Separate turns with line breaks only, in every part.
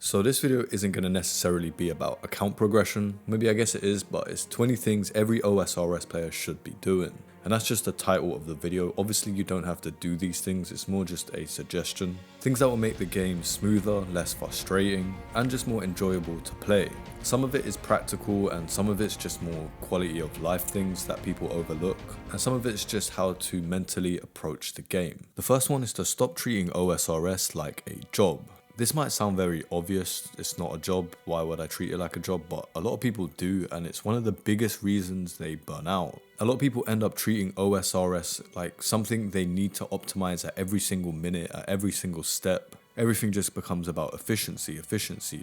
So this video isn't going to necessarily be about account progression, maybe I guess it is, but it's 20 things every OSRS player should be doing. And that's just the title of the video. Obviously you don't have to do these things, it's more just a suggestion. Things that will make the game smoother, less frustrating, and just more enjoyable to play. Some of it is practical and some of it's just more quality of life things that people overlook. And some of it's just how to mentally approach the game. The first one is to stop treating OSRS like a job. This might sound very obvious, it's not a job, why would I treat it like a job, but a lot of people do, and it's one of the biggest reasons they burn out. A lot of people end up treating OSRS like something they need to optimize at every single minute, at every single step. Everything just becomes about efficiency.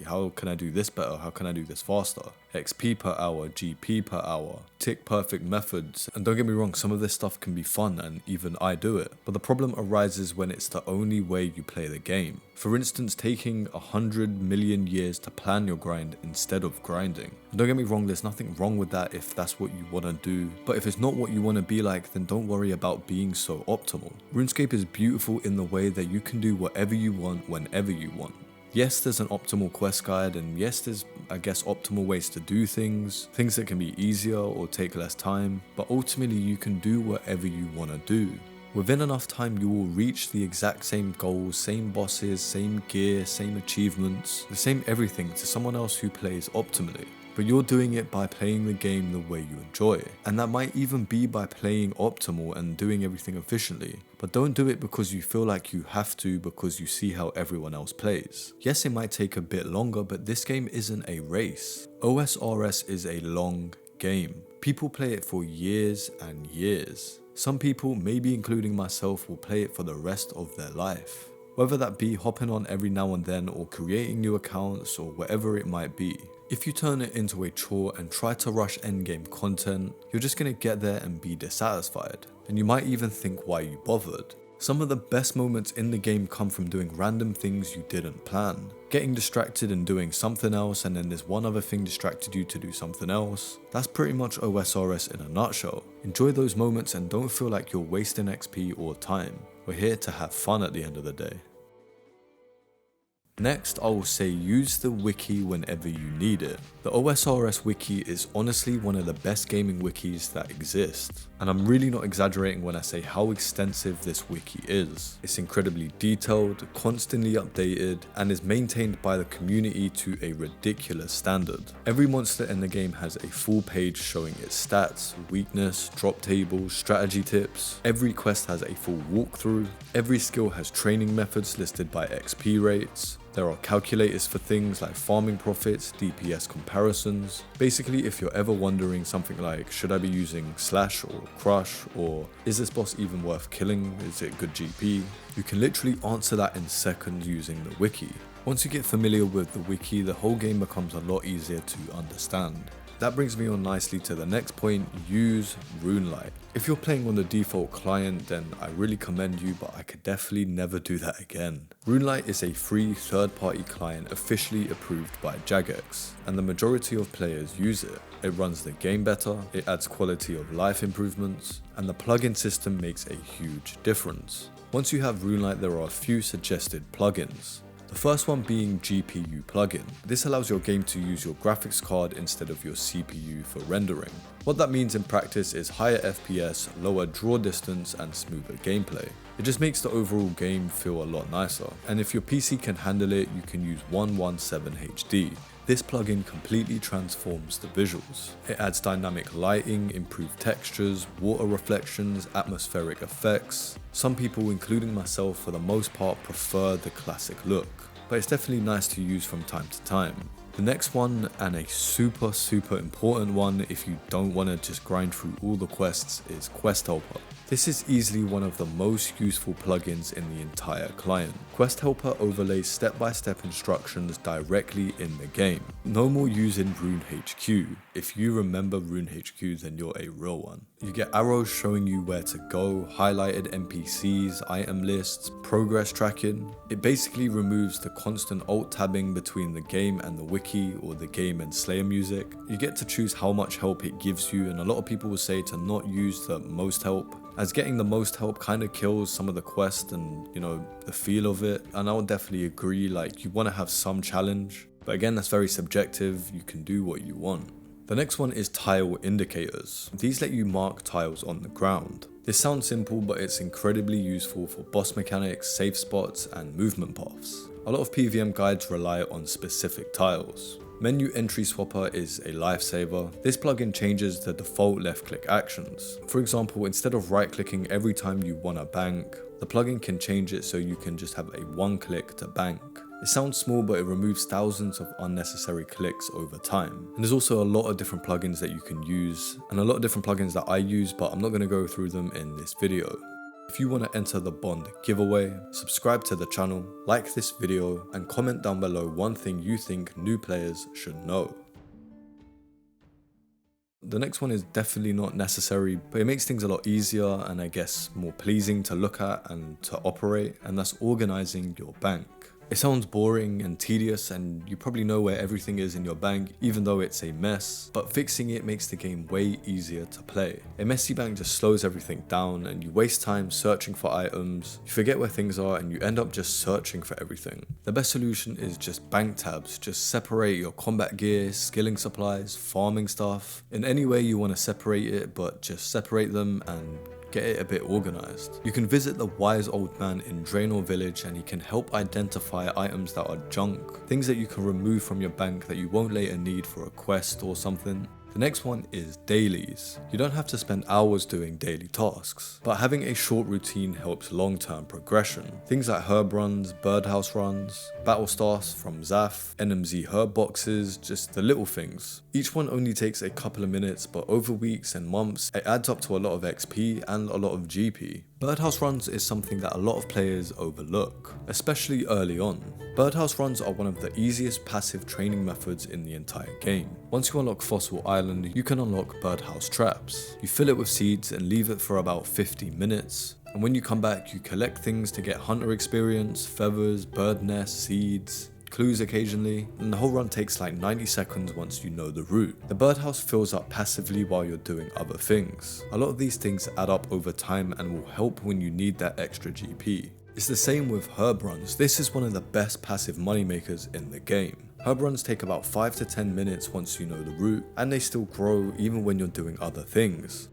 How can I do this better? How can I do this faster? XP per hour, GP per hour, tick perfect methods. And don't get me wrong, some of this stuff can be fun and even I do it. But the problem arises when it's the only way you play the game. For instance, taking 100 million years to plan your grind instead of grinding. And don't get me wrong, there's nothing wrong with that if that's what you want to do. But if it's not what you want to be like, then don't worry about being so optimal. RuneScape is beautiful in the way that you can do whatever you want whenever you want. Yes, there's an optimal quest guide, and yes, there's, I guess, optimal ways to do things that can be easier or take less time, but ultimately you can do whatever you want to do. Within enough time, you will reach the exact same goals, same bosses, same gear, same achievements, the same everything to someone else who plays optimally. But you're doing it by playing the game the way you enjoy. And that might even be by playing optimal and doing everything efficiently. But don't do it because you feel like you have to because you see how everyone else plays. Yes, it might take a bit longer, but this game isn't a race. OSRS is a long game. People play it for years and years. Some people, maybe including myself, will play it for the rest of their life. Whether that be hopping on every now and then or creating new accounts or whatever it might be. If you turn it into a chore and try to rush endgame content, you're just going to get there and be dissatisfied. And you might even think why you bothered. Some of the best moments in the game come from doing random things you didn't plan. Getting distracted and doing something else, and then this one other thing distracted you to do something else. That's pretty much OSRS in a nutshell. Enjoy those moments and don't feel like you're wasting XP or time. We're here to have fun at the end of the day. Next, I will say use the wiki whenever you need it. The OSRS Wiki is honestly one of the best gaming wikis that exist. And I'm really not exaggerating when I say how extensive this wiki is. It's incredibly detailed, constantly updated, and is maintained by the community to a ridiculous standard. Every monster in the game has a full page showing its stats, weakness, drop tables, strategy tips. Every quest has a full walkthrough. Every skill has training methods listed by XP rates. There are calculators for things like farming profits, DPS comparisons. Basically, if you're ever wondering something like, should I be using slash or crush, or is this boss even worth killing, is it good GP? You can literally answer that in seconds using the wiki. Once you get familiar with the wiki, the whole game becomes a lot easier to understand. That brings me on nicely to the next point, use RuneLite. If you're playing on the default client, then I really commend you, but I could definitely never do that again. RuneLite is a free third-party client officially approved by Jagex, and the majority of players use it. It runs the game better, it adds quality of life improvements, and the plugin system makes a huge difference. Once you have RuneLite, there are a few suggested plugins. The first one being GPU plugin. This allows your game to use your graphics card instead of your CPU for rendering. What that means in practice is higher FPS, lower draw distance, and smoother gameplay. It just makes the overall game feel a lot nicer. And if your PC can handle it, you can use 117 HD. This plugin completely transforms the visuals. It adds dynamic lighting, improved textures, water reflections, atmospheric effects. Some people, including myself for the most part, prefer the classic look, but it's definitely nice to use from time to time. The next one, and a super important one if you don't want to just grind through all the quests, is Quest Helper. This is easily one of the most useful plugins in the entire client. Quest Helper overlays step-by-step instructions directly in the game. No more using RuneHQ. If you remember RuneHQ, then you're a real one. You get arrows showing you where to go, highlighted NPCs, item lists, progress tracking. It basically removes the constant alt-tabbing between the game and the wiki Wiki or the Game and Slayer music. You get to choose how much help it gives you, and a lot of people will say to not use the most help, as getting the most help kind of kills some of the quest and, you know, the feel of it. And I would definitely agree, like, you want to have some challenge, but again, that's very subjective. You can do what you want. The next one is tile indicators. These let you mark tiles on the ground. This sounds simple, but it's incredibly useful for boss mechanics, safe spots, and movement paths. A lot of PvM guides rely on specific tiles. Menu Entry Swapper is a lifesaver. This plugin changes the default left click actions. For example, instead of right clicking every time you want to bank, the plugin can change it so you can just have a one click to bank. It sounds small, but it removes thousands of unnecessary clicks over time. And there's also a lot of different plugins that you can use, and a lot of different plugins that I use, but I'm not going to go through them in this video. If you want to enter the Bond giveaway, subscribe to the channel, like this video, and comment down below one thing you think new players should know. The next one is definitely not necessary, but it makes things a lot easier and I guess more pleasing to look at and to operate, and that's organizing your bank. It sounds boring and tedious, and you probably know where everything is in your bank, even though it's a mess, but fixing it makes the game way easier to play. A messy bank just slows everything down, and you waste time searching for items, you forget where things are, and you end up just searching for everything. The best solution is just bank tabs. Just separate your combat gear, skilling supplies, farming stuff, in any way you want to separate it, but just separate them and get it a bit organized. You can visit the wise old man in Draenor village, and he can help identify items that are junk, things that you can remove from your bank that you won't later need for a quest or something. The next one is dailies. You don't have to spend hours doing daily tasks, but having a short routine helps long-term progression. Things like herb runs, birdhouse runs, battle stars from Zaf, NMZ herb boxes, just the little things. Each one only takes a couple of minutes, but over weeks and months, it adds up to a lot of XP and a lot of GP. Birdhouse runs is something that a lot of players overlook, especially early on. Birdhouse runs are one of the easiest passive training methods in the entire game. Once you unlock Fossil Island, you can unlock birdhouse traps. You fill it with seeds and leave it for about 50 minutes. And when you come back, you collect things to get hunter experience, feathers, bird nests, seeds, clues occasionally, and the whole run takes like 90 seconds once you know the route. The birdhouse fills up passively while you're doing other things. A lot of these things add up over time and will help when you need that extra GP. It's the same with herb runs. This is one of the best passive moneymakers in the game. Herb runs take about 5 to 10 minutes once you know the route, and they still grow even when you're doing other things.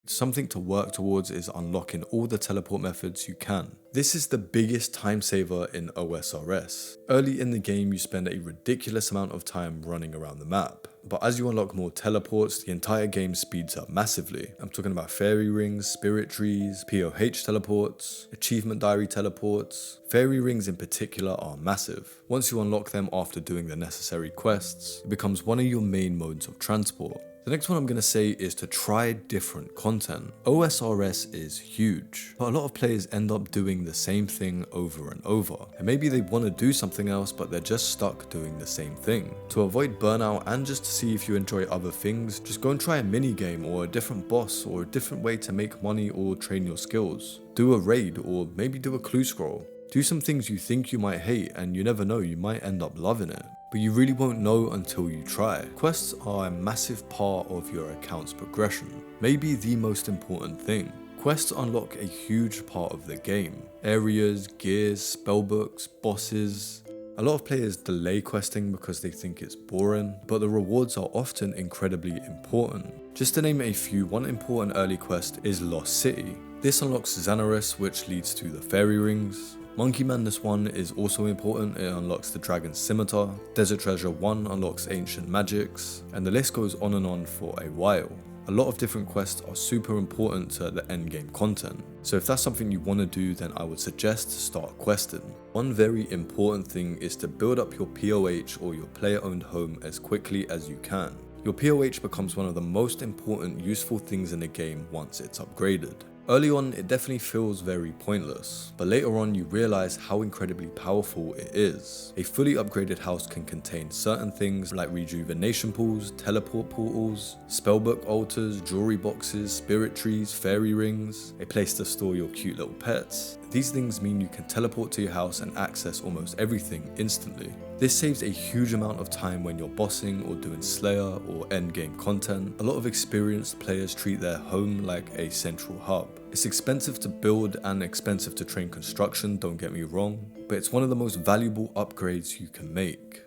Something to work towards is unlocking all the teleport methods you can. This is the biggest time saver in OSRS. Early in the game you spend a ridiculous amount of time running around the map, but as you unlock more teleports, the entire game speeds up massively. I'm talking about fairy rings, spirit trees, POH teleports, achievement diary teleports. Fairy rings in particular are massive. Once you unlock them after doing the necessary quests, it becomes one of your main modes of transport. The next one I'm going to say is to try different content. OSRS is huge, but a lot of players end up doing the same thing over and over. And maybe they want to do something else, but they're just stuck doing the same thing. To avoid burnout and just to see if you enjoy other things, just go and try a mini game or a different boss or a different way to make money or train your skills. Do a raid or maybe do a clue scroll. Do some things you think you might hate, and you never know, you might end up loving it. But you really won't know until you try. Quests are a massive part of your account's progression, maybe the most important thing. Quests unlock a huge part of the game. Areas, gears, spellbooks, bosses. A lot of players delay questing because they think it's boring, but the rewards are often incredibly important. Just to name a few, one important early quest is Lost City. This unlocks Xanaris, which leads to the fairy rings. Monkey Madness 1 is also important, it unlocks the Dragon's Scimitar. Desert Treasure 1 unlocks Ancient Magics, and the list goes on and on for a while. A lot of different quests are super important to the endgame content, so if that's something you want to do, then I would suggest start questing. One very important thing is to build up your POH or your player owned home as quickly as you can. Your POH becomes one of the most important useful things in the game once it's upgraded. Early on, it definitely feels very pointless, but later on you realize how incredibly powerful it is. A fully upgraded house can contain certain things like rejuvenation pools, teleport portals, spellbook altars, jewelry boxes, spirit trees, fairy rings, a place to store your cute little pets. These things mean you can teleport to your house and access almost everything instantly. This saves a huge amount of time when you're bossing or doing Slayer or endgame content. A lot of experienced players treat their home like a central hub. It's expensive to build and expensive to train construction, don't get me wrong, but it's one of the most valuable upgrades you can make.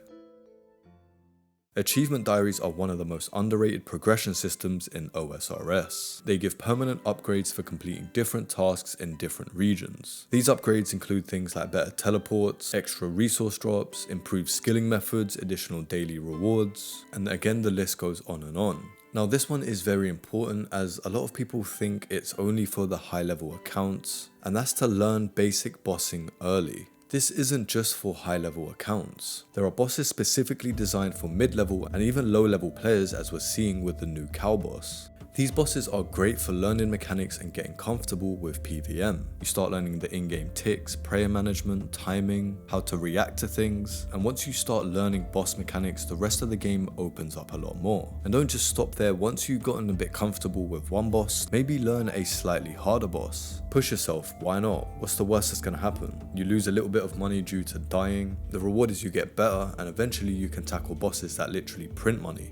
Achievement diaries are one of the most underrated progression systems in OSRS. They give permanent upgrades for completing different tasks in different regions. These upgrades include things like better teleports, extra resource drops, improved skilling methods, additional daily rewards, and again the list goes on and on. Now this one is very important as a lot of people think it's only for the high level accounts, and that's to learn basic bossing early. This isn't just for high level accounts. There are bosses specifically designed for mid level and even low level players, as we're seeing with the new cow boss. These bosses are great for learning mechanics and getting comfortable with PvM. You start learning the in-game ticks, prayer management, timing, how to react to things, and once you start learning boss mechanics, the rest of the game opens up a lot more. And don't just stop there. Once you've gotten a bit comfortable with one boss, maybe learn a slightly harder boss. Push yourself, why not? What's the worst that's gonna happen? You lose a little bit of money due to dying. The reward is you get better, and eventually you can tackle bosses that literally print money.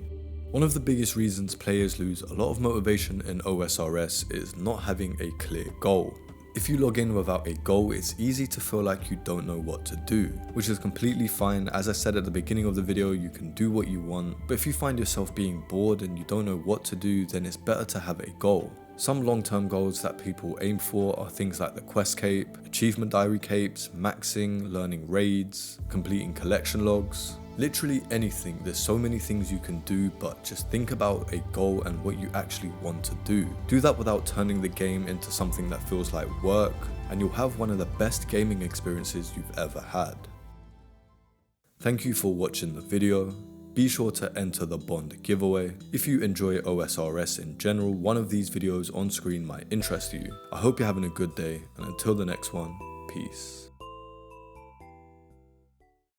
One of the biggest reasons players lose a lot of motivation in OSRS is not having a clear goal. If you log in without a goal, it's easy to feel like you don't know what to do, which is completely fine. As I said at the beginning of the video, you can do what you want, but if you find yourself being bored and you don't know what to do, then it's better to have a goal. Some long-term goals that people aim for are things like the quest cape, achievement diary capes, maxing, learning raids, completing collection logs. Literally anything. There's so many things you can do, but just think about a goal and what you actually want to do. Do that without turning the game into something that feels like work, and you'll have one of the best gaming experiences you've ever had. Thank you for watching the video. Be sure to enter the bond giveaway. If you enjoy OSRS in general, one of these videos on screen might interest you. I hope you're having a good day, and until the next one, peace.